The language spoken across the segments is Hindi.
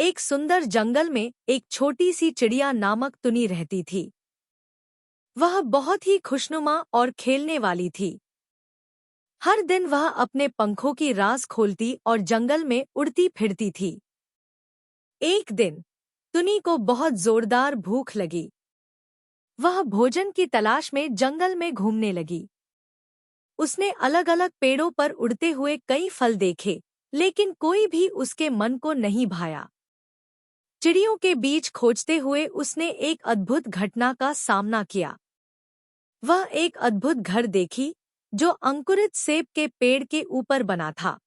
एक सुंदर जंगल में एक छोटी सी चिड़िया नामक तुनी रहती थी। वह बहुत ही खुशनुमा और खेलने वाली थी। हर दिन वह अपने पंखों की राज खोलती और जंगल में उड़ती फिरती थी। एक दिन तुनी को बहुत जोरदार भूख लगी। वह भोजन की तलाश में जंगल में घूमने लगी। उसने अलग अलग पेड़ों पर उड़ते हुए कई फल देखे, लेकिन कोई भी उसके मन को नहीं भाया। चिड़ियों के बीच खोजते हुए उसने एक अद्भुत घटना का सामना किया। वह एक अद्भुत घर देखी जो अंकुरित सेब के पेड़ के ऊपर बना था।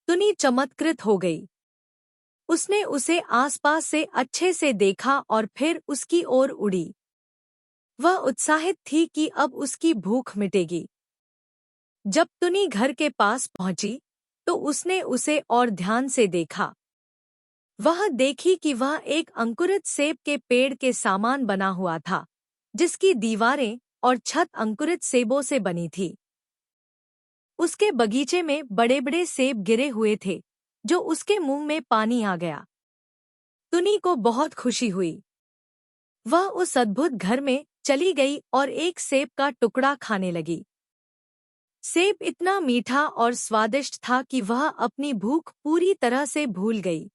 तुनी चमत्कृत हो गई। उसने उसे आसपास से अच्छे से देखा और फिर उसकी ओर उड़ी। वह उत्साहित थी कि अब उसकी भूख मिटेगी। जब तुनी घर के पास पहुंची तो उसने उसे और ध्यान से देखा। वह देखी कि वह एक अंकुरित सेब के पेड़ के सामान बना हुआ था, जिसकी दीवारें और छत अंकुरित सेबों से बनी थी। उसके बगीचे में बड़े बड़े सेब गिरे हुए थे, जो उसके मुंह में पानी आ गया। तुनी को बहुत खुशी हुई। वह उस अद्भुत घर में चली गई और एक सेब का टुकड़ा खाने लगी। सेब इतना मीठा और स्वादिष्ट था कि वह अपनी भूख पूरी तरह से भूल गई।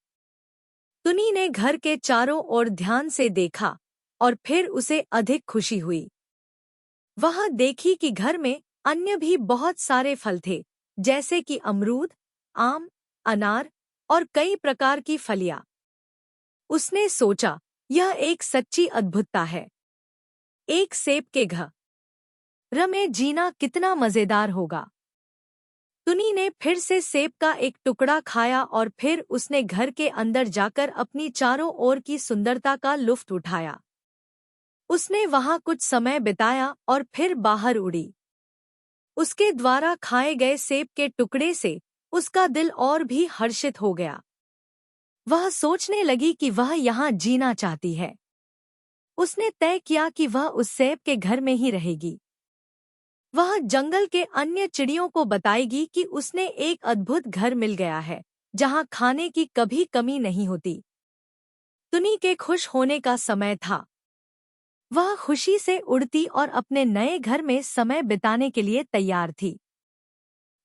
तुनी ने घर के चारों ओर ध्यान से देखा और फिर उसे अधिक खुशी हुई। वह देखी कि घर में अन्य भी बहुत सारे फल थे, जैसे कि अमरूद, आम, अनार और कई प्रकार की फलियां। उसने सोचा, यह एक सच्ची अद्भुतता है। एक सेब के घर में जीना कितना मजेदार होगा। तुनी ने फिर से सेब का एक टुकड़ा खाया और फिर उसने घर के अंदर जाकर अपनी चारों ओर की सुंदरता का लुत्फ उठाया। उसने वहां कुछ समय बिताया और फिर बाहर उड़ी। उसके द्वारा खाए गए सेब के टुकड़े से उसका दिल और भी हर्षित हो गया। वह सोचने लगी कि वह यहाँ जीना चाहती है। उसने तय किया कि वह उस सेब के घर में ही रहेगी। वह जंगल के अन्य चिड़ियों को बताएगी कि उसने एक अद्भुत घर मिल गया है, जहाँ खाने की कभी कमी नहीं होती। तुनी के खुश होने का समय था। वह खुशी से उड़ती और अपने नए घर में समय बिताने के लिए तैयार थी।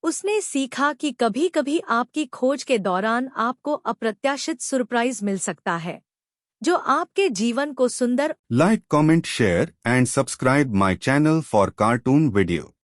उसने सीखा कि कभी-कभी आपकी खोज के दौरान आपको अप्रत्याशित सरप्राइज मिल सकता है, जो आपके जीवन को सुंदर। Like, comment, share and subscribe my channel for cartoon video.